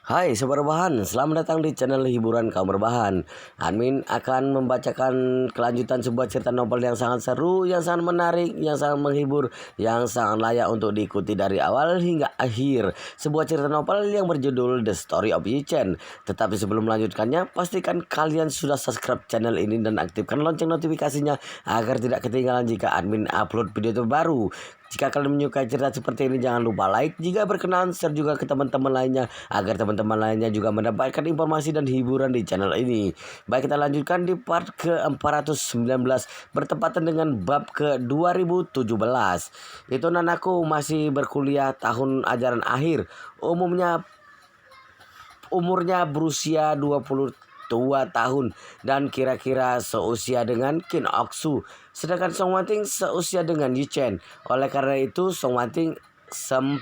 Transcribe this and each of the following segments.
Hai Sobat Rebahan, selamat datang di channel hiburan kaum rebahan. Admin akan membacakan kelanjutan sebuah cerita novel yang sangat seru, yang sangat menarik, yang sangat menghibur, yang sangat layak untuk diikuti dari awal hingga akhir. Sebuah cerita novel yang berjudul The Story of Yi-Chen. Tetapi sebelum melanjutkannya, pastikan kalian sudah subscribe channel ini dan aktifkan lonceng notifikasinya agar tidak ketinggalan jika admin upload video terbaru. Jika kalian menyukai cerita seperti ini, jangan lupa like. Jika berkenan, share juga ke teman-teman lainnya agar teman-teman lainnya juga mendapatkan informasi dan hiburan di channel ini. Baik, kita lanjutkan di part ke-419 bertepatan dengan bab ke-2017. Itu Nanako masih berkuliah tahun ajaran akhir. Umurnya berusia 22 tahun dan kira-kira seusia dengan Qin Oksu. Sedangkan Song Wanting seusia dengan Yi-Chen. Oleh karena itu Song Wanting 4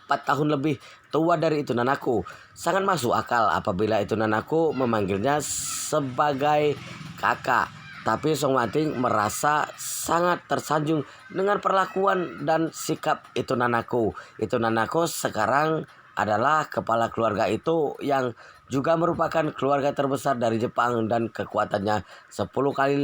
tahun lebih tua dari itu Nanako. Sangat masuk akal apabila itu Nanako memanggilnya sebagai kakak. Tapi Song Wanting merasa sangat tersanjung dengan perlakuan dan sikap itu Nanako. Itu Nanako sekarang adalah kepala keluarga itu yang juga merupakan keluarga terbesar dari Jepang dan kekuatannya 10 kali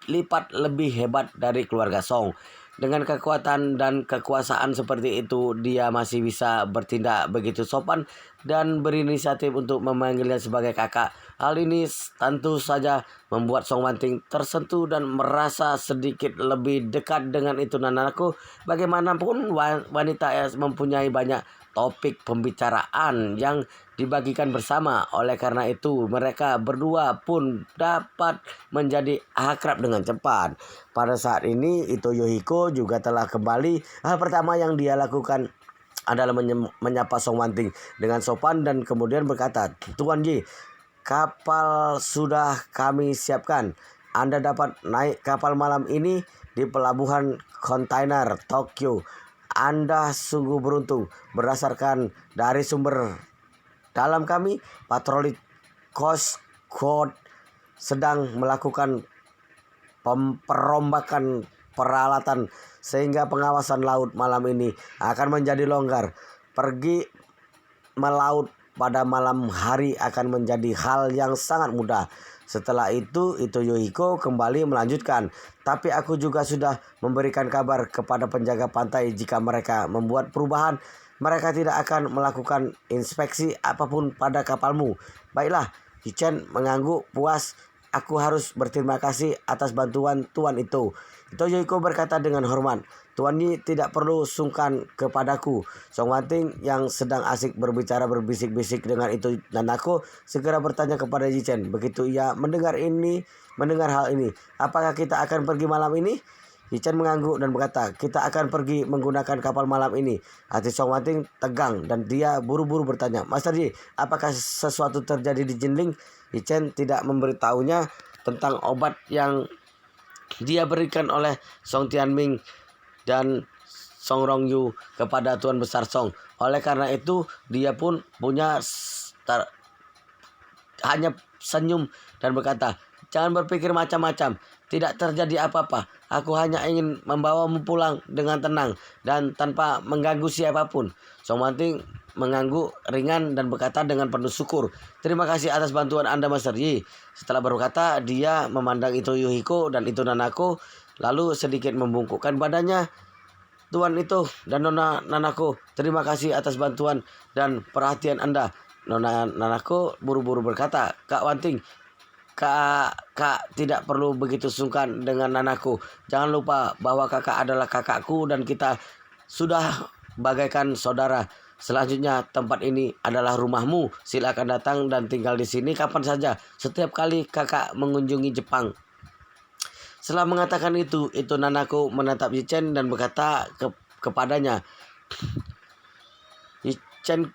lipat lebih hebat dari keluarga Song. Dengan kekuatan dan kekuasaan seperti itu, dia masih bisa bertindak begitu sopan dan berinisiatif untuk memanggilnya sebagai kakak. Hal ini tentu saja membuat Song Wanting tersentuh dan merasa sedikit lebih dekat dengan itu Nanako. Bagaimanapun wanita mempunyai banyak topik pembicaraan yang dibagikan bersama. Oleh karena itu mereka berdua pun dapat menjadi akrab dengan cepat. Pada saat ini Ito Yohiko juga telah kembali. Hal pertama yang dia lakukan adalah menyapa Song Wanting dengan sopan dan kemudian berkata, "Tuan Ji, kapal sudah kami siapkan. Anda dapat naik kapal malam ini di pelabuhan kontainer Tokyo. Anda sungguh beruntung. Berdasarkan dari sumber dalam kami, patroli Coast Guard sedang melakukan perombakan peralatan sehingga pengawasan laut malam ini akan menjadi longgar. Pergi melaut pada malam hari akan menjadi hal yang sangat mudah." Setelah itu Yohiko kembali melanjutkan, "Tapi aku juga sudah memberikan kabar kepada penjaga pantai jika mereka membuat perubahan, mereka tidak akan melakukan inspeksi apapun pada kapalmu." "Baiklah." Yi-Chen mengangguk puas. "Aku harus berterima kasih atas bantuan Tuan itu." Yohiko berkata dengan hormat, "Tuan Yi tidak perlu sungkan kepadaku." Song Wanting yang sedang asik berbicara berbisik-bisik dengan itu Nanako segera bertanya kepada Yi-Chen. Begitu ia mendengar hal ini, "Apakah kita akan pergi malam ini?" Yi-Chen mengangguk dan berkata, "Kita akan pergi menggunakan kapal malam ini." Hati Song Wanting tegang dan dia buru-buru bertanya, "Master Yi, apakah sesuatu terjadi di Jinling?" Yi-Chen tidak memberitahunya tentang obat yang dia berikan oleh Song Tianming dan Song Rongyu kepada Tuan Besar Song. Oleh karena itu dia pun hanya senyum dan berkata, "Jangan berpikir macam-macam. Tidak terjadi apa-apa. Aku hanya ingin membawamu pulang dengan tenang dan tanpa mengganggu siapapun." Song Wanting mengangguk ringan dan berkata dengan penuh syukur, "Terima kasih atas bantuan Anda, Master Yi." Setelah berkata, dia memandang Ito Yohiko dan Ito Nanako, lalu sedikit membungkukkan badannya. "Tuan itu dan Nona Nanako, terima kasih atas bantuan dan perhatian Anda." Nona Nanako buru-buru berkata, "Kak Wanting, Kak tidak perlu begitu sungkan dengan Nanako. Jangan lupa bahwa kakak adalah kakakku dan kita sudah bagaikan saudara. Selanjutnya tempat ini adalah rumahmu. Silakan datang dan tinggal di sini kapan saja. Setiap kali kakak mengunjungi Jepang." Setelah mengatakan itu Nanako menatap Yi-Chen dan berkata kepadanya, "Yi-Chen,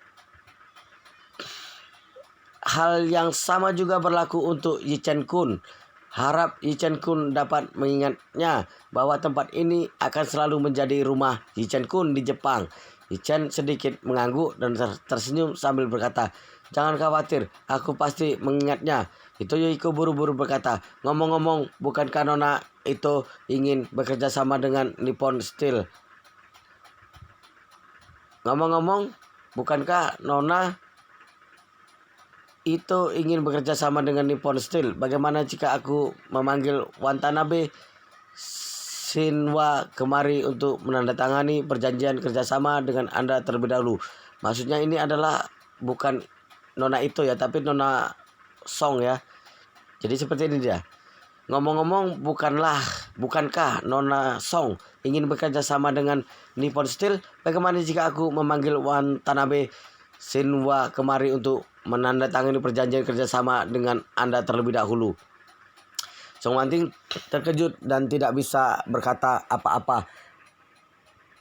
hal yang sama juga berlaku untuk Yi-Chen Kun. Harap Yi-Chen Kun dapat mengingatnya bahwa tempat ini akan selalu menjadi rumah Yi-Chen Kun di Jepang." Yi-Chen sedikit mengangguk dan tersenyum sambil berkata, "Jangan khawatir, aku pasti mengingatnya." Itu Yohiko buru-buru berkata, "Ngomong-ngomong, bukankah Nona itu ingin bekerja sama dengan Nippon Steel?" Ngomong-ngomong, bukankah Nona itu ingin bekerja sama dengan Nippon Steel? Bagaimana jika aku memanggil Watanabe Shinwa kemari untuk menandatangani perjanjian kerjasama dengan Anda terlebih dahulu? Maksudnya ini adalah bukan Nona itu ya, tapi Nona Song ya. Jadi seperti ini dia. Ngomong-ngomong, bukankah Nona Song ingin bekerja sama dengan Nippon Steel? Bagaimana jika aku memanggil Watanabe Shinwa kemari untuk menandatangani perjanjian kerjasama dengan Anda terlebih dahulu? Song Wanting terkejut dan tidak bisa berkata apa-apa.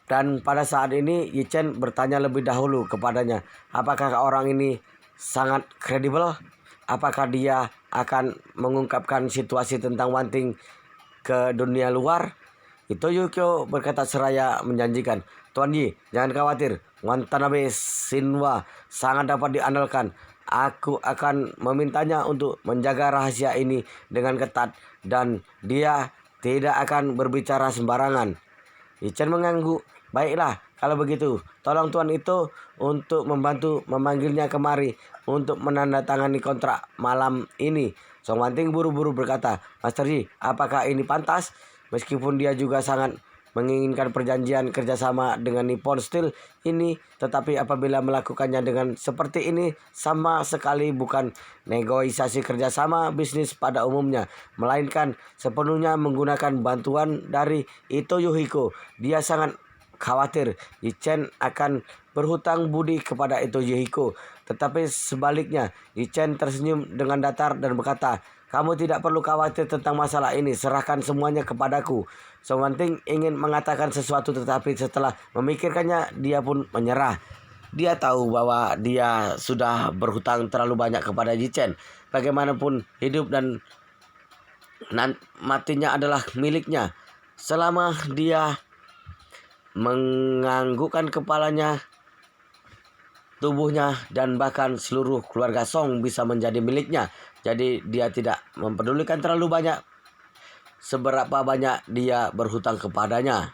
Dan pada saat ini Yi Chen bertanya lebih dahulu kepadanya, apakah orang ini sangat kredibel? Apakah dia akan mengungkapkan situasi tentang Wanting ke dunia luar? Itu Yukio berkata seraya menjanjikan, Tuan Yi, jangan khawatir, Watanabe Shinwa sangat dapat diandalkan. Aku akan memintanya untuk menjaga rahasia ini dengan ketat dan dia tidak akan berbicara sembarangan. Yi-Chen mengangguk. Baiklah, kalau begitu, tolong tuan itu untuk membantu memanggilnya kemari untuk menandatangani kontrak malam ini. Song Wanting buru-buru berkata, Master Yi, apakah ini pantas? Meskipun dia juga sangat menginginkan perjanjian kerjasama dengan Nippon Steel ini, tetapi apabila melakukannya dengan seperti ini, sama sekali bukan negosiasi kerjasama bisnis pada umumnya, melainkan sepenuhnya menggunakan bantuan dari Ito Yohiko. Dia sangat khawatir Yi Chen akan berhutang budi kepada Ito Yohiko. Tetapi sebaliknya, Yi Chen tersenyum dengan datar dan berkata, kamu tidak perlu khawatir tentang masalah ini, serahkan semuanya kepadaku. Song Wanting ingin mengatakan sesuatu, tetapi setelah memikirkannya dia pun menyerah. Dia tahu bahwa dia sudah berhutang terlalu banyak kepada Yi Chen. Bagaimanapun hidup dan matinya adalah miliknya. Selama dia menganggukkan kepalanya, tubuhnya dan bahkan seluruh keluarga Song bisa menjadi miliknya. Jadi dia tidak mempedulikan terlalu banyak seberapa banyak dia berhutang kepadanya.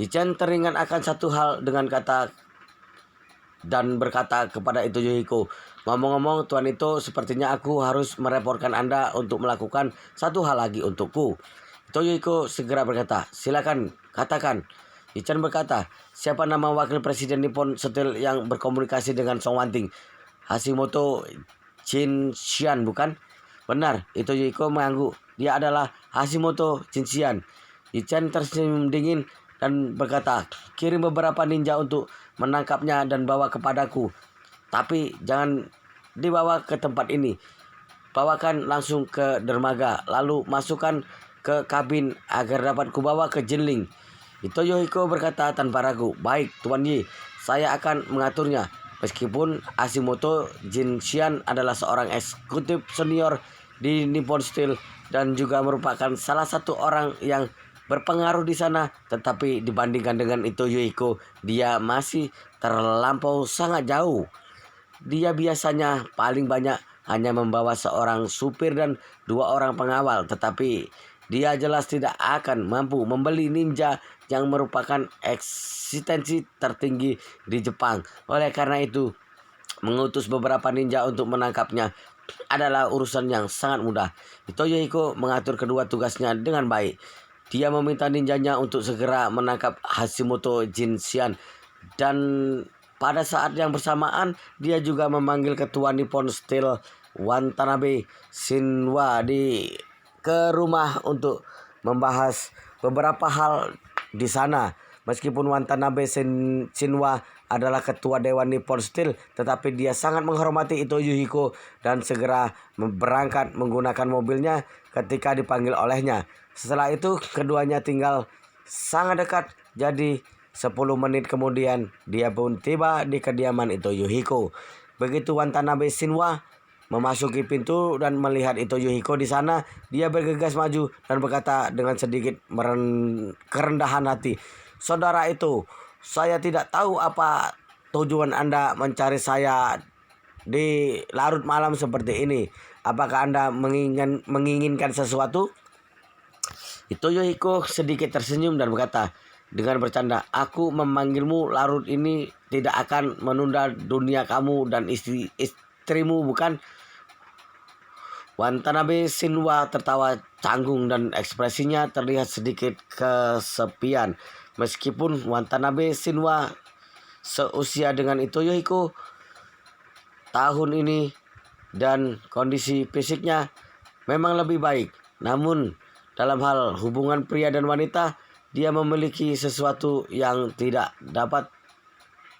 Yi Chen teringat akan satu hal dengan kata dan berkata kepada Ito Yohiko, ngomong-ngomong tuan itu, sepertinya aku harus merepotkan Anda untuk melakukan satu hal lagi untukku. Ito Yohiko segera berkata, silakan katakan. Yi Chen berkata, siapa nama wakil presiden Nippon Steel yang berkomunikasi dengan Song Wanting? Hashimoto Jinxian, bukan? Benar, Ito Yohiko mengangguk. Dia adalah Hashimoto Jinxian. Yi Chen tersenyum dingin dan berkata, kirim beberapa ninja untuk menangkapnya dan bawa kepadaku. Tapi jangan dibawa ke tempat ini. Bawakan langsung ke dermaga, lalu masukkan ke kabin agar dapat kubawa ke Jinling. Ito Yohiko berkata tanpa ragu, baik Tuan Yi, saya akan mengaturnya. Meskipun Hashimoto Jinxian adalah seorang eksekutif senior di Nippon Steel dan juga merupakan salah satu orang yang berpengaruh di sana, tetapi dibandingkan dengan Ito Yohiko, dia masih terlampau sangat jauh. Dia biasanya paling banyak hanya membawa seorang supir dan 2 orang pengawal, tetapi dia jelas tidak akan mampu membeli ninja yang merupakan eksistensi tertinggi di Jepang. Oleh karena itu, mengutus beberapa ninja untuk menangkapnya adalah urusan yang sangat mudah. Ito Yohiko mengatur kedua tugasnya dengan baik. Dia meminta ninjanya untuk segera menangkap Hashimoto Jinxian, dan pada saat yang bersamaan dia juga memanggil ketua Nippon Steel Watanabe Shinwa ke rumah untuk membahas beberapa hal di sana. Meskipun Watanabe Shinwa adalah ketua Dewan Nippon Steel, tetapi dia sangat menghormati Ito Yohiko dan segera berangkat menggunakan mobilnya ketika dipanggil olehnya. Setelah itu keduanya tinggal sangat dekat, jadi 10 menit kemudian dia pun tiba di kediaman Ito Yohiko. Begitu Watanabe Shinwa memasuki pintu dan melihat Ito Yohiko di sana, dia bergegas maju dan berkata dengan sedikit kerendahan hati, saudara itu, saya tidak tahu apa tujuan Anda mencari saya di larut malam seperti ini. Apakah Anda menginginkan sesuatu? Ito Yohiko sedikit tersenyum dan berkata, dengan bercanda. Aku memanggilmu larut ini tidak akan menunda dunia kamu dan istrimu, bukan? Watanabe Shinwa tertawa canggung dan ekspresinya terlihat sedikit kesepian. Meskipun Watanabe Shinwa seusia dengan Ito Yohiko tahun ini dan kondisi fisiknya memang lebih baik. Namun dalam hal hubungan pria dan wanita, dia memiliki sesuatu yang tidak dapat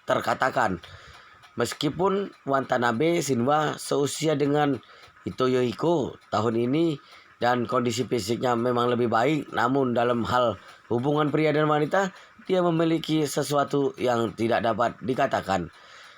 terkatakan. Meskipun Watanabe Shinwa seusia dengan Ito Yohiko tahun ini dan kondisi fisiknya memang lebih baik, namun dalam hal hubungan pria dan wanita, dia memiliki sesuatu yang tidak dapat dikatakan.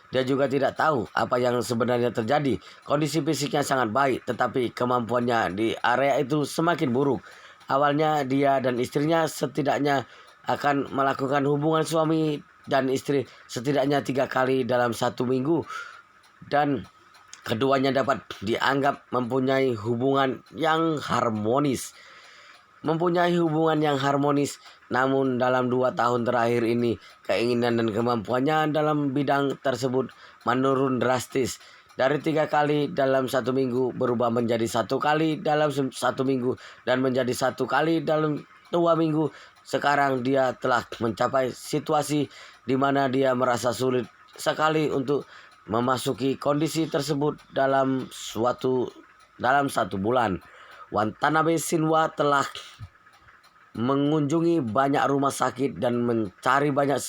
Dia juga tidak tahu apa yang sebenarnya terjadi. Kondisi fisiknya sangat baik, tetapi kemampuannya di area itu semakin buruk. Awalnya dia dan istrinya setidaknya akan melakukan hubungan suami dan istri setidaknya 3 kali dalam 1 minggu. Dan keduanya dapat dianggap mempunyai hubungan yang harmonis. Namun dalam 2 tahun terakhir ini, keinginan dan kemampuannya dalam bidang tersebut menurun drastis. Dari 3 kali dalam 1 minggu berubah menjadi 1 kali dalam 1 minggu dan menjadi 1 kali dalam 2 minggu. Sekarang dia telah mencapai situasi di mana dia merasa sulit sekali untuk memasuki kondisi tersebut dalam 1 bulan. Watanabe Shinwa telah mengunjungi banyak rumah sakit dan mencari banyak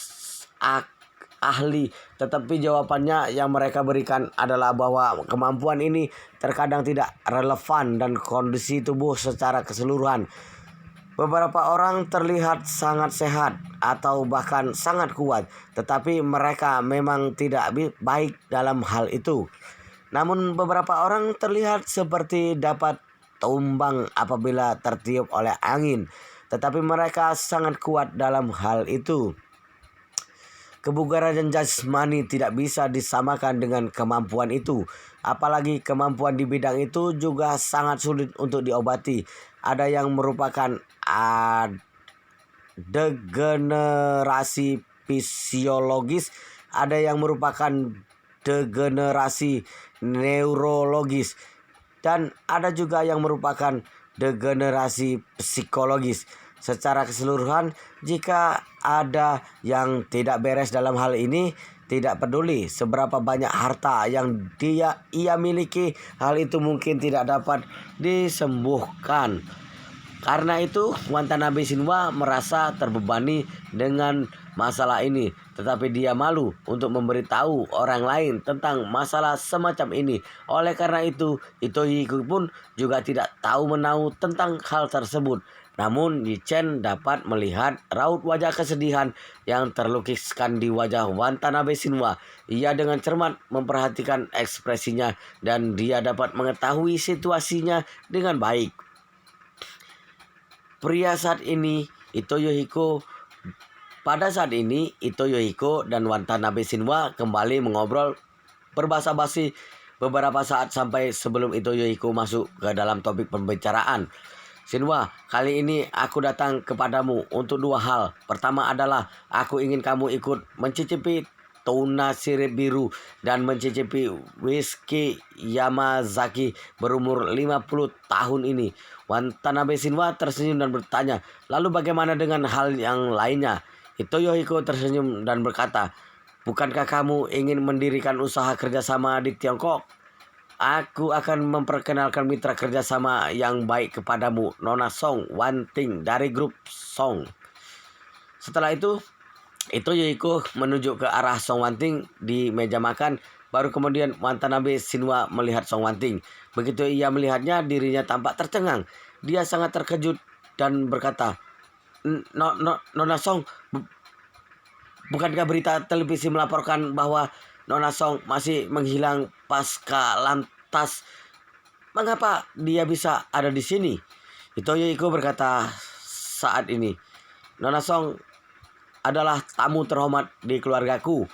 ahli, tetapi jawabannya yang mereka berikan adalah bahwa kemampuan ini terkadang tidak relevan dan kondisi tubuh secara keseluruhan. Beberapa orang terlihat sangat sehat atau bahkan sangat kuat, tetapi mereka memang tidak baik dalam hal itu. Namun beberapa orang terlihat seperti dapat tumbang apabila tertiup oleh angin, tetapi mereka sangat kuat dalam hal itu. Kebugaran dan jasmani tidak bisa disamakan dengan kemampuan itu. Apalagi kemampuan di bidang itu juga sangat sulit untuk diobati. Ada yang merupakan degenerasi fisiologis, ada yang merupakan degenerasi neurologis, dan ada juga yang merupakan degenerasi psikologis. Secara keseluruhan, jika ada yang tidak beres dalam hal ini, tidak peduli seberapa banyak harta yang ia miliki, hal itu mungkin tidak dapat disembuhkan. Karena itu, Watanabe Shinwa merasa terbebani dengan masalah ini, tetapi dia malu untuk memberitahu orang lain tentang masalah semacam ini. Oleh karena itu, Ito Yohiko pun juga tidak tahu menahu tentang hal tersebut. Namun, Yi-Chen dapat melihat raut wajah kesedihan yang terlukiskan di wajah Watanabe Shinwa. Ia dengan cermat memperhatikan ekspresinya dan dia dapat mengetahui situasinya dengan baik. Pada saat ini, Ito Yohiko dan Watanabe Shinwa kembali mengobrol berbahasa basi beberapa saat sampai sebelum Ito Yohiko masuk ke dalam topik pembicaraan. Shinwa, kali ini aku datang kepadamu untuk 2 hal. Pertama adalah aku ingin kamu ikut mencicipi tuna sirip biru dan mencicipi whisky Yamazaki berumur 50 tahun ini. Watanabe Shinwa tersenyum dan bertanya, lalu bagaimana dengan hal yang lainnya? Ito Yohiko tersenyum dan berkata, bukankah kamu ingin mendirikan usaha kerjasama di Tiongkok? Aku akan memperkenalkan mitra kerjasama yang baik kepadamu, Nona Song Wanting dari grup Song. Setelah itu, Ito Yohiko menunjuk ke arah Song Wanting di meja makan. Baru kemudian Watanabe Shinwa melihat Song Wanting. Begitu ia melihatnya, dirinya tampak tercengang. Dia sangat terkejut dan berkata, Nona Song, bukankah berita televisi melaporkan bahwa Nona Song masih menghilang pasca lantas? Mengapa dia bisa ada di sini? Ito Yohiko berkata saat ini, Nona Song adalah tamu terhormat di keluargaku.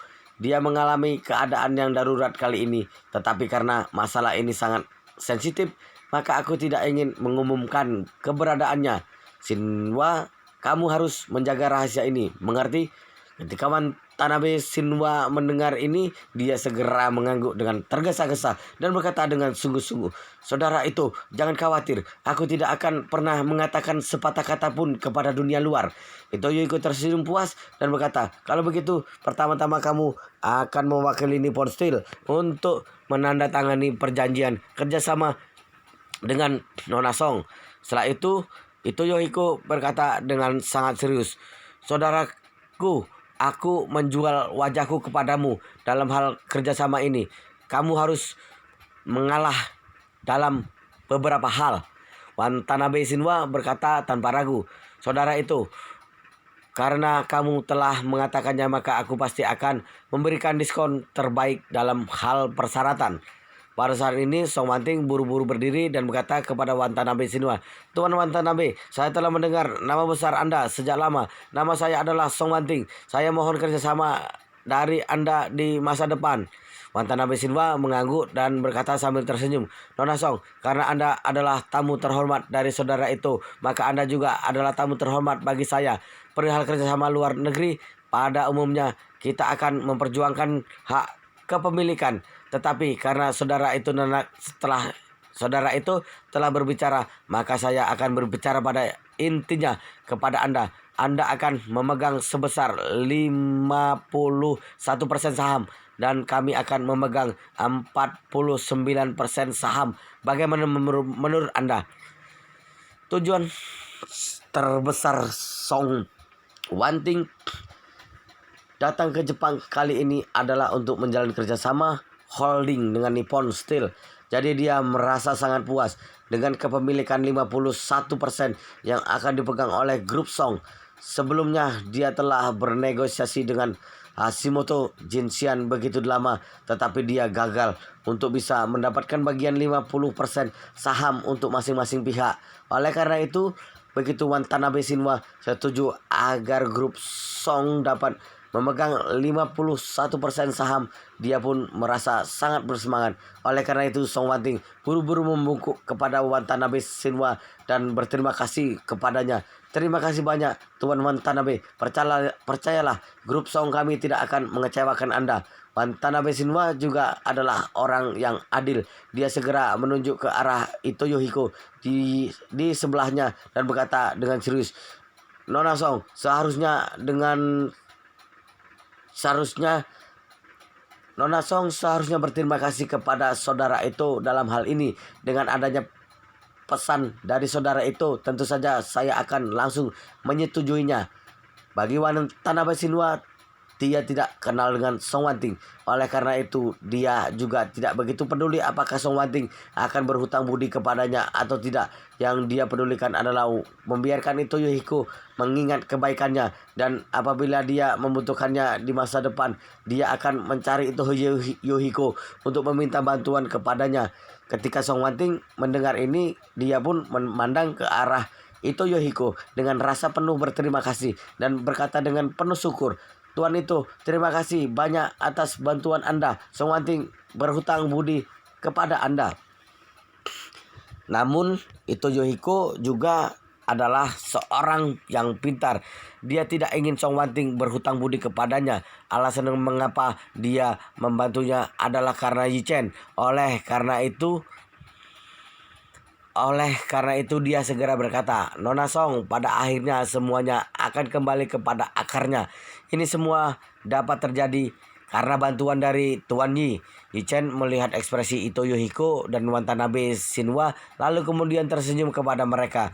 Dia mengalami keadaan yang darurat kali ini, tetapi karena masalah ini sangat sensitif, maka aku tidak ingin mengumumkan keberadaannya. Shinwa kamu harus menjaga rahasia ini. Mengerti? Ketika Watanabe Shinwa mendengar ini, dia segera mengangguk dengan tergesa-gesa dan berkata dengan sungguh-sungguh, "Saudara itu, jangan khawatir. Aku tidak akan pernah mengatakan sepatah kata pun kepada dunia luar." Ito Yohiko tersenyum puas dan berkata, "Kalau begitu, pertama-tama kamu akan mewakili Nippon Steel untuk menandatangani perjanjian kerjasama dengan Nona Song." Setelah itu, Ito Yohiko berkata dengan sangat serius, "Saudaraku, aku menjual wajahku kepadamu dalam hal kerjasama ini. Kamu harus mengalah dalam beberapa hal." Watanabe Shinwa berkata tanpa ragu, "Saudara itu, karena kamu telah mengatakannya maka aku pasti akan memberikan diskon terbaik dalam hal persyaratan." Pada saat ini Song Wanting buru-buru berdiri dan berkata kepada Watanabe Shinwa, "Tuan Watanabe, saya telah mendengar nama besar Anda sejak lama. Nama saya adalah Song Wanting. Saya mohon kerjasama dari Anda di masa depan." Watanabe Shinwa mengangguk dan berkata sambil tersenyum, "Nona Song, karena Anda adalah tamu terhormat dari saudara itu, maka Anda juga adalah tamu terhormat bagi saya. Perihal kerjasama luar negeri, pada umumnya kita akan memperjuangkan hak kepemilikan. Tetapi karena saudara itu telah berbicara, maka saya akan berbicara pada intinya kepada Anda. Anda akan memegang sebesar 51% saham dan kami akan memegang 49% saham. Bagaimana menurut Anda?" Tujuan terbesar Song Wanting datang ke Jepang kali ini adalah untuk menjalin kerjasama holding dengan Nippon Steel. Jadi dia merasa sangat puas dengan kepemilikan 51% yang akan dipegang oleh grup Song. Sebelumnya dia telah bernegosiasi dengan Hashimoto Jinshan begitu lama, tetapi dia gagal untuk bisa mendapatkan bagian 50% saham untuk masing-masing pihak. Oleh karena itu, begitu Watanabe Shinwa setuju agar grup Song dapat memegang 51% saham, dia pun merasa sangat bersemangat. Oleh karena itu Song Wanting buru-buru membungkuk kepada Watanabe Shinwa dan berterima kasih kepadanya. "Terima kasih banyak Tuan Watanabe. Percayalah, grup Song kami tidak akan mengecewakan Anda." Watanabe Shinwa juga adalah orang yang adil. Dia segera menunjuk ke arah Ito Yohiko di sebelahnya dan berkata dengan serius, "Nona Song, seharusnya Nona Song seharusnya berterima kasih kepada saudara itu dalam hal ini. Dengan adanya pesan dari saudara itu, tentu saja saya akan langsung menyetujuinya." Bagi Watanabe Shinwa, dia tidak kenal dengan Song Wanting. Oleh karena itu, dia juga tidak begitu peduli apakah Song Wanting akan berhutang budi kepadanya atau tidak. Yang dia pedulikan adalah membiarkan Ito Yohiko mengingat kebaikannya, dan apabila dia membutuhkannya di masa depan, dia akan mencari Ito Yohiko untuk meminta bantuan kepadanya. Ketika Song Wanting mendengar ini, dia pun memandang ke arah Ito Yohiko dengan rasa penuh berterima kasih dan berkata dengan penuh syukur, "Tuan itu, terima kasih banyak atas bantuan Anda. Song Wanting berhutang budi kepada Anda." Namun Ito Yohiko juga adalah seorang yang pintar. Dia tidak ingin Song Wanting berhutang budi kepadanya. Alasan mengapa dia membantunya adalah karena Yi-Chen. Oleh karena itu dia segera berkata, "Nona Song, pada akhirnya semuanya akan kembali kepada akarnya. Ini semua dapat terjadi karena bantuan dari Tuan Yi." Yi-Chen melihat ekspresi Ito Yohiko dan Watanabe Shinwa lalu kemudian tersenyum kepada mereka.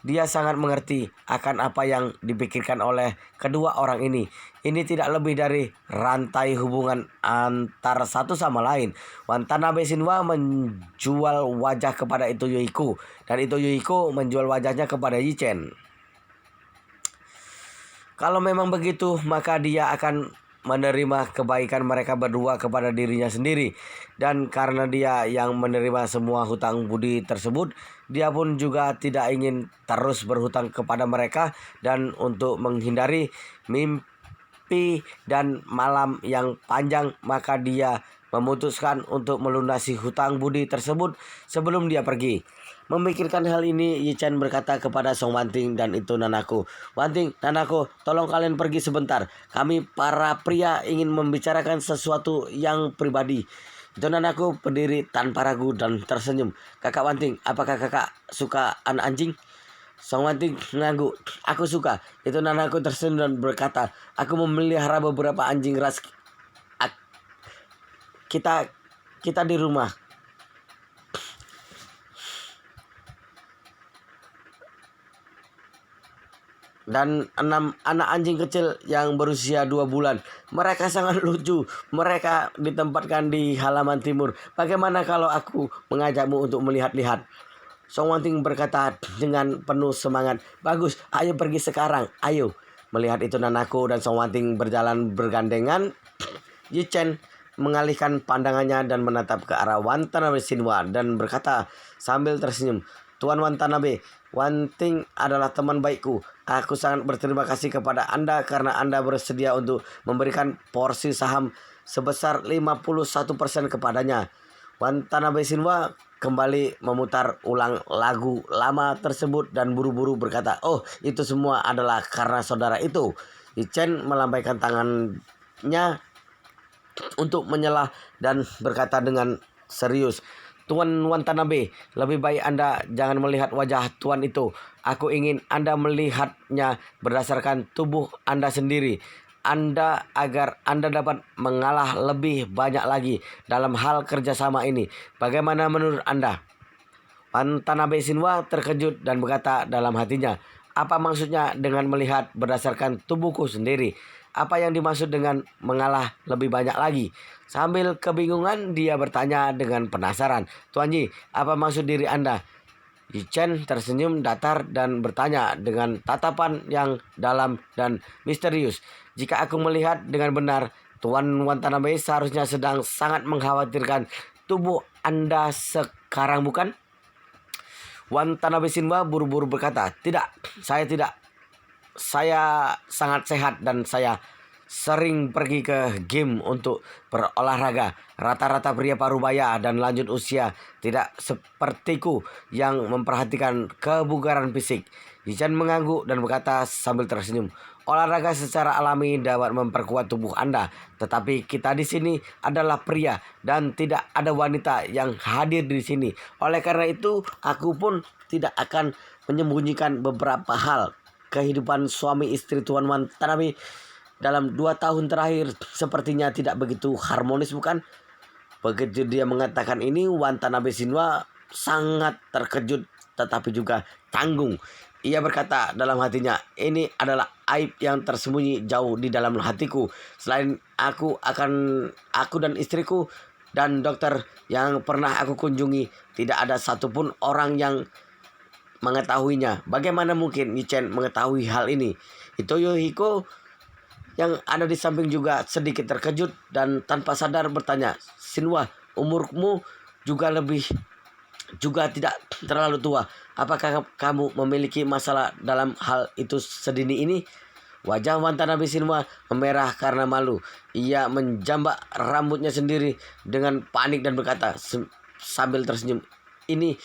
Dia sangat mengerti akan apa yang dipikirkan oleh kedua orang ini. Ini tidak lebih dari rantai hubungan antara satu sama lain. Watanabe Shinwa menjual wajah kepada Ito Yohiko dan Ito Yohiko menjual wajahnya kepada Yi-Chen. Kalau memang begitu, maka dia akan menerima kebaikan mereka berdua kepada dirinya sendiri. Dan karena dia yang menerima semua hutang budi tersebut, dia pun juga tidak ingin terus berhutang kepada mereka. Dan untuk menghindari mimpi dan malam yang panjang, maka dia memutuskan untuk melunasi hutang budi tersebut sebelum dia pergi. Memikirkan hal ini, Yi Chen berkata kepada Song Wanting dan itu Nanako. Wanting, Nanako, tolong kalian pergi sebentar. Kami para pria ingin membicarakan sesuatu yang pribadi. Itu Nanako berdiri tanpa ragu dan tersenyum. Kakak Wanting, apakah kakak suka anak anjing? Song Wanting mengangguk. Aku suka. Itu Nanako tersenyum dan berkata, aku memelihara beberapa anjing ras kita di rumah. Dan 6 anak anjing kecil yang berusia 2 bulan. Mereka sangat lucu. Mereka ditempatkan di halaman timur. Bagaimana kalau aku mengajakmu untuk melihat-lihat? Song Wanting berkata dengan penuh semangat. Bagus, ayo pergi sekarang, ayo. Melihat itu Nanako dan Song Wanting berjalan bergandengan, Yi Chen mengalihkan pandangannya dan menatap ke arah Watanabe Shinwa dan berkata sambil tersenyum, Tuan Watanabe, Wanting adalah teman baikku. Aku sangat berterima kasih kepada Anda karena Anda bersedia untuk memberikan porsi saham sebesar 51% kepadanya. Watanabe Shinwa kembali memutar ulang lagu lama tersebut dan buru-buru berkata, oh itu semua adalah karena saudara itu. Yi Chen melambaikan tangannya untuk menyelah dan berkata dengan serius, Tuan Watanabe, lebih baik Anda jangan melihat wajah Tuan itu. Aku ingin Anda melihatnya berdasarkan tubuh Anda sendiri. Agar Anda dapat mengalah lebih banyak lagi dalam hal kerjasama ini. Bagaimana menurut Anda? Watanabe Shinwa terkejut dan berkata dalam hatinya, apa maksudnya dengan melihat berdasarkan tubuhku sendiri? Apa yang dimaksud dengan mengalah lebih banyak lagi? Sambil kebingungan dia bertanya dengan penasaran, Tuan Yi, apa maksud diri Anda? Yi Chen tersenyum datar dan bertanya dengan tatapan yang dalam dan misterius. Jika aku melihat dengan benar, Tuan Watanabe seharusnya sedang sangat mengkhawatirkan tubuh Anda sekarang, bukan? Watanabe Shinwa buru-buru berkata, tidak, saya tidak. Saya sangat sehat dan saya sering pergi ke gym untuk berolahraga. Rata-rata pria parubaya dan lanjut usia tidak sepertiku yang memperhatikan kebugaran fisik. Yi Chen mengangguk dan berkata sambil tersenyum, olahraga secara alami dapat memperkuat tubuh Anda, tetapi kita di sini adalah pria dan tidak ada wanita yang hadir di sini. Oleh karena itu, aku pun tidak akan menyembunyikan beberapa hal. Kehidupan suami istri Tuan Watanabe dalam 2 tahun terakhir sepertinya tidak begitu harmonis, bukan? Begitu dia mengatakan ini, Watanabe Shinwa sangat terkejut tetapi juga tanggung. Ia berkata dalam hatinya, ini adalah aib yang tersembunyi jauh di dalam hatiku. Selain aku dan istriku dan dokter yang pernah aku kunjungi, tidak ada satupun orang yang mengetahuinya. Bagaimana mungkin Yi Chen mengetahui hal ini? Itu Yohiko yang ada di samping juga sedikit terkejut dan tanpa sadar bertanya, Shinwa, umurmu juga tidak terlalu tua. Apakah kamu memiliki masalah dalam hal itu sedini ini? Wajah Watanabe Shinwa memerah karena malu. Ia menjambak rambutnya sendiri dengan panik dan berkata sambil tersenyum, ini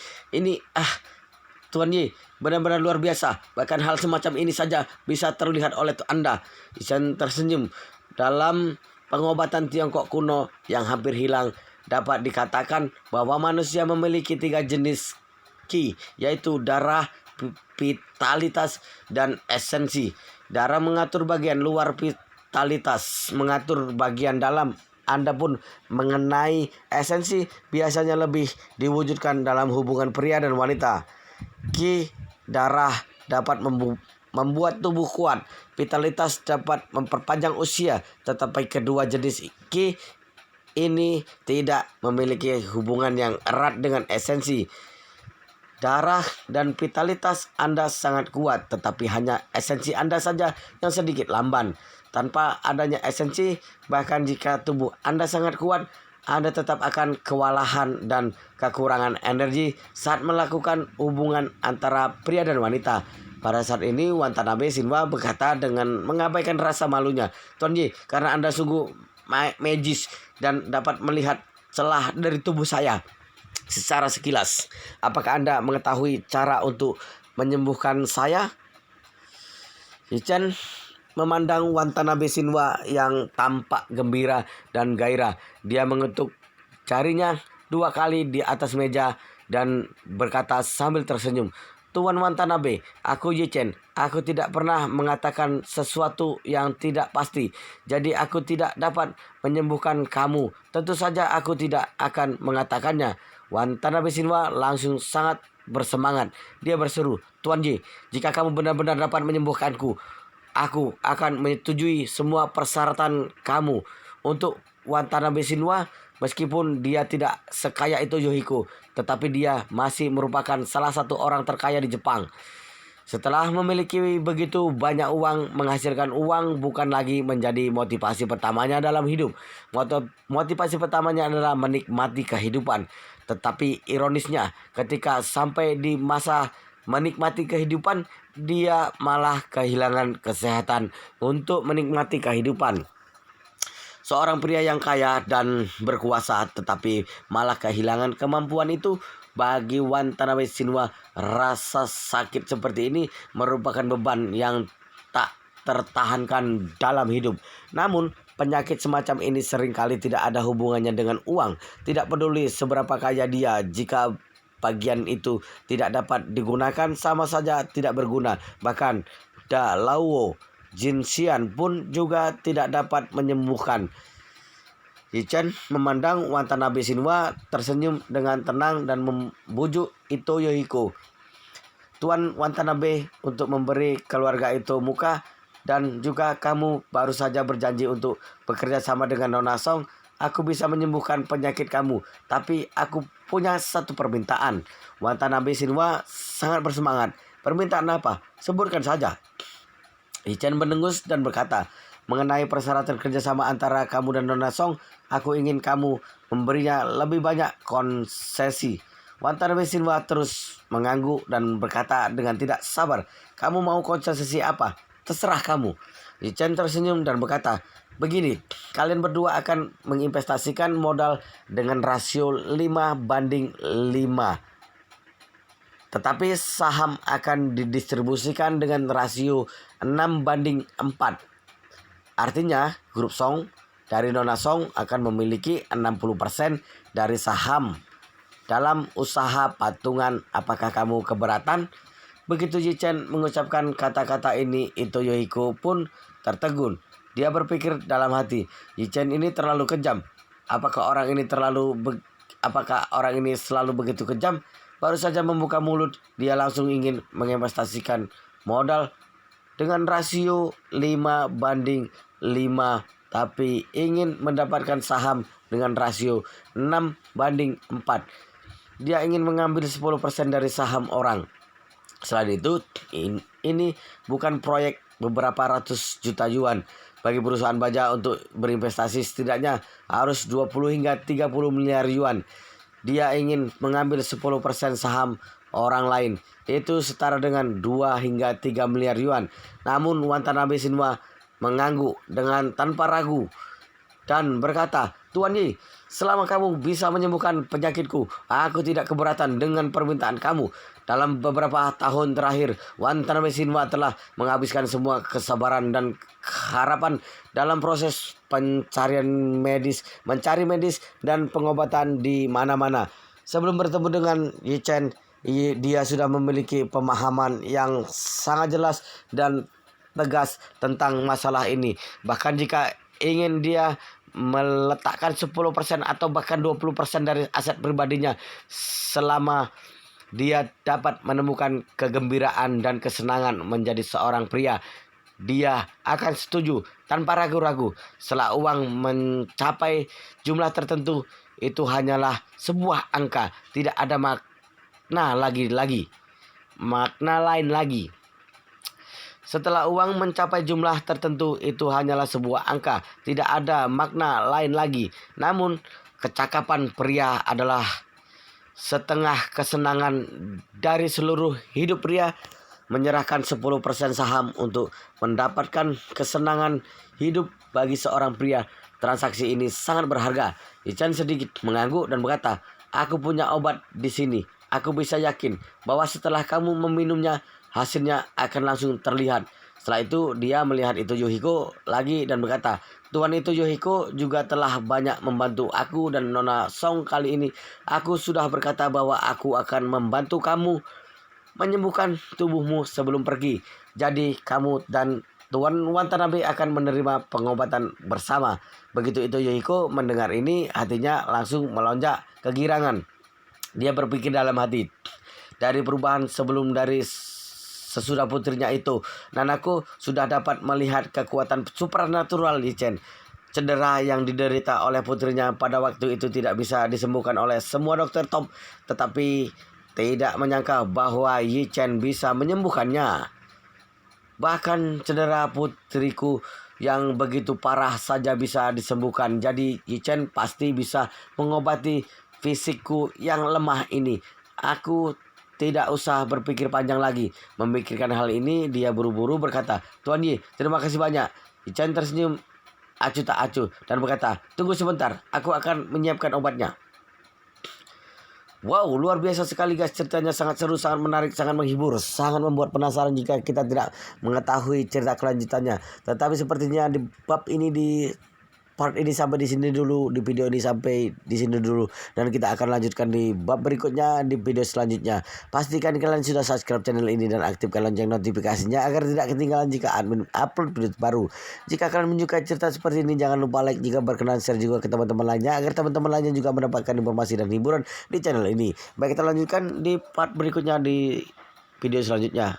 Tuan Yi, benar-benar luar biasa. Bahkan hal semacam ini saja bisa terlihat oleh Anda. Yi Chen tersenyum. Dalam pengobatan Tiongkok kuno yang hampir hilang, dapat dikatakan bahwa manusia memiliki 3 jenis Qi, yaitu darah, vitalitas, dan esensi. Darah mengatur bagian luar, vitalitas mengatur bagian dalam. Anda pun mengenai esensi biasanya lebih diwujudkan dalam hubungan pria dan wanita. Qi darah dapat membuat tubuh kuat. Vitalitas dapat memperpanjang usia. Tetapi kedua jenis Qi ini tidak memiliki hubungan yang erat dengan esensi. Darah dan vitalitas Anda sangat kuat, tetapi hanya esensi Anda saja yang sedikit lamban. Tanpa adanya esensi, bahkan jika tubuh Anda sangat kuat, Anda tetap akan kewalahan dan kekurangan energi saat melakukan hubungan antara pria dan wanita. Pada saat ini, Watanabe Shinwa berkata dengan mengabaikan rasa malunya, Tuan Yi, karena Anda sungguh magis dan dapat melihat celah dari tubuh saya secara sekilas. Apakah Anda mengetahui cara untuk menyembuhkan saya? Yichen memandang Watanabe Shinwa yang tampak gembira dan gairah. Dia mengetuk jarinya 2 kali di atas meja dan berkata sambil tersenyum, "Tuan Watanabe, aku Yichen. Aku tidak pernah mengatakan sesuatu yang tidak pasti. Jadi aku tidak dapat menyembuhkan kamu. Tentu saja aku tidak akan mengatakannya." Watanabe Shinwa langsung sangat bersemangat. Dia berseru, "Tuan Ji, jika kamu benar-benar dapat menyembuhkanku, aku akan menyetujui semua persyaratan kamu." Untuk Watanabe Shinwa, meskipun dia tidak sekaya itu Yohiko, tetapi dia masih merupakan salah satu orang terkaya di Jepang. Setelah memiliki begitu banyak uang, menghasilkan uang bukan lagi menjadi motivasi pertamanya dalam hidup. Motivasi pertamanya adalah menikmati kehidupan. Tetapi ironisnya, ketika sampai di masa menikmati kehidupan, dia malah kehilangan kesehatan untuk menikmati kehidupan. Seorang pria yang kaya dan berkuasa tetapi malah kehilangan kemampuan itu, bagi Watanabe Shinwa rasa sakit seperti ini merupakan beban yang tak tertahankan dalam hidup. Namun penyakit semacam ini seringkali tidak ada hubungannya dengan uang. Tidak peduli seberapa kaya dia, jika bagian itu tidak dapat digunakan sama saja tidak berguna. Bahkan Da Lao Jinxian pun juga tidak dapat menyembuhkan. Yichen memandang Watanabe Shinwa, tersenyum dengan tenang dan membujuk Ito Yohiko. "Tuan Watanabe, untuk memberi keluarga itu muka, dan juga kamu baru saja berjanji untuk bekerja sama dengan Nona Song, aku bisa menyembuhkan penyakit kamu. Tapi aku punya satu permintaan." Watanabe Shinwa sangat bersemangat. "Permintaan apa? Sebutkan saja." Yichen mendengus dan berkata, "Mengenai persyaratan kerjasama antara kamu dan Nona Song, aku ingin kamu memberinya lebih banyak konsesi." Watanabe Shinwa terus mengangguk dan berkata dengan tidak sabar, "Kamu mau konsesi apa? Terserah kamu." Yichen tersenyum dan berkata, "Begini, kalian berdua akan menginvestasikan modal dengan rasio 5:5. Tetapi saham akan didistribusikan dengan rasio 6:4. Artinya, grup Song dari Nona Song akan memiliki 60% dari saham dalam usaha patungan. Apakah kamu keberatan?" Begitu Yichen mengucapkan kata-kata ini, Ito Yohiko pun tertegun. Dia berpikir dalam hati, "Yichen ini terlalu kejam. Apakah orang ini selalu begitu kejam? Baru saja membuka mulut, dia langsung ingin menginvestasikan modal dengan rasio 5:5, tapi ingin mendapatkan saham dengan rasio 6:4. Dia ingin mengambil 10% dari saham orang. Selain itu, ini bukan proyek beberapa ratus juta yuan. Bagi perusahaan baja untuk berinvestasi setidaknya harus 20 hingga 30 miliar yuan. Dia ingin mengambil 10% saham orang lain. Itu setara dengan 2 hingga 3 miliar yuan. Namun Watanabe Shinwa mengangguk dengan tanpa ragu dan berkata, "Tuan Yi, selama kamu bisa menyembuhkan penyakitku, aku tidak keberatan dengan permintaan kamu." Dalam beberapa tahun terakhir, Watanabe Shinwa telah menghabiskan semua kesabaran dan harapan dalam proses mencari medis dan pengobatan di mana-mana. Sebelum bertemu dengan Yichen, dia sudah memiliki pemahaman yang sangat jelas dan tegas tentang masalah ini. Bahkan jika ingin dia meletakkan 10% atau bahkan 20% dari aset pribadinya, selama dia dapat menemukan kegembiraan dan kesenangan menjadi seorang pria, dia akan setuju tanpa ragu-ragu. Setelah uang mencapai jumlah tertentu, itu hanyalah sebuah angka, tidak ada makna lain lagi. Setelah uang mencapai jumlah tertentu, itu hanyalah sebuah angka, tidak ada makna lain lagi. Namun, kecakapan pria adalah setengah kesenangan dari seluruh hidup pria. Menyerahkan 10% saham untuk mendapatkan kesenangan hidup bagi seorang pria transaksi ini sangat berharga. Yi-Chen sedikit mengangguk dan berkata, aku punya obat di sini. Aku bisa yakin bahwa setelah kamu meminumnya, hasilnya akan langsung terlihat. Setelah itu dia melihat itu Yohiko lagi dan berkata, Tuan itu Yohiko juga telah banyak membantu aku dan Nona Song kali ini. Aku sudah berkata bahwa aku akan membantu kamu menyembuhkan tubuhmu sebelum pergi. Jadi kamu dan Tuan Watanabe akan menerima pengobatan bersama. Begitu itu Yohiko mendengar ini, hatinya langsung melonjak kegirangan. Dia berpikir dalam hati, dari perubahan sebelum dari sesudah putrinya itu, Nanako sudah dapat melihat kekuatan supernatural Yi-Chen. Cedera yang diderita oleh putrinya pada waktu itu tidak bisa disembuhkan oleh semua dokter top, tetapi tidak menyangka bahwa Yi-Chen bisa menyembuhkannya. Bahkan cedera putriku yang begitu parah saja bisa disembuhkan. Jadi Yi-Chen pasti bisa mengobati fisikku yang lemah ini. Aku tidak usah berpikir panjang lagi. Memikirkan hal ini, dia buru-buru berkata, Tuan Yi, terima kasih banyak. Yi-Chen tersenyum acuh tak acuh dan berkata, tunggu sebentar, aku akan menyiapkan obatnya. Wow, luar biasa sekali guys, ceritanya sangat seru, sangat menarik, sangat menghibur, sangat membuat penasaran jika kita tidak mengetahui cerita kelanjutannya. Tetapi sepertinya di bab ini, di part ini sampai di sini dulu, di video ini sampai di sini dulu, dan kita akan lanjutkan di bab berikutnya di video selanjutnya. Pastikan kalian sudah subscribe channel ini dan aktifkan lonceng notifikasinya agar tidak ketinggalan jika admin upload video baru. Jika kalian menyukai cerita seperti ini, jangan lupa like, jika berkenan share juga ke teman-teman lainnya agar teman-teman lainnya juga mendapatkan informasi dan hiburan di channel ini. Baik, kita lanjutkan di part berikutnya di video selanjutnya.